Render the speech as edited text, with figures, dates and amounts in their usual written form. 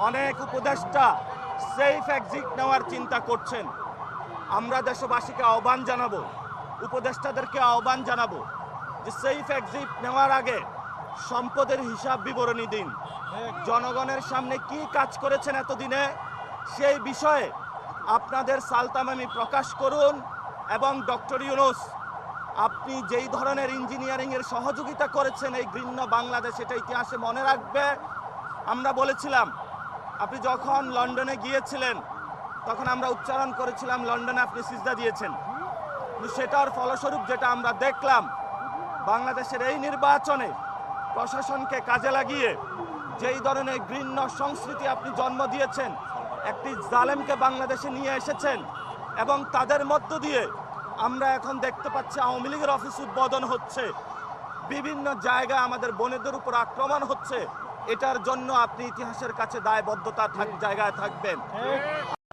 অনেক উপদেষ্টা safe exit নেওয়ার চিন্তা করছেন। আমরা দেশবাসীকে আহ্বান জানাবো, উপদেষ্টাদেরকে আহ্বান জানাবো যে সেফ এক্সিট নেওয়ার আগে সম্পদের হিসাব বিবরণী দিন। জনগণের সামনে কি কাজ করেছেন এতদিনে সেই বিষয়ে আপনাদের সালতামামি প্রকাশ করুন। এবং ডক্টর ইউনূস, আপনি যেই ধরনের ইঞ্জিনিয়ারিংয়ের সহযোগিতা করেছেন এই ঘৃণ্য বাংলাদেশ, এটা ইতিহাসে মনে রাখবে। আমরা বলেছিলাম, আপনি যখন লন্ডনে গিয়েছিলেন তখন আমরা উচ্চারণ করেছিলাম লন্ডনে আপনি সিজদা দিয়েছেন, কিন্তু সেটার ফলস্বরূপ যেটা আমরা দেখলাম, বাংলাদেশের এই নির্বাচনে প্রশাসনকে কাজে লাগিয়ে যেই ধরনের ঘৃণ্য সংস্কৃতি আপনি জন্ম দিয়েছেন, একটি জালেমকে বাংলাদেশে নিয়ে এসেছেন এবং তাদের মধ্য দিয়ে আমরা এখন দেখতে পাচ্ছি আওয়ামী লীগের অফিস উদ্বোধন হচ্ছে, বিভিন্ন জায়গায় আমাদের বোনেদের উপর আক্রমণ হচ্ছে। এটার জন্য আপনি ইতিহাসের কাছে দায়বদ্ধতা জায়গায় থাকবেন।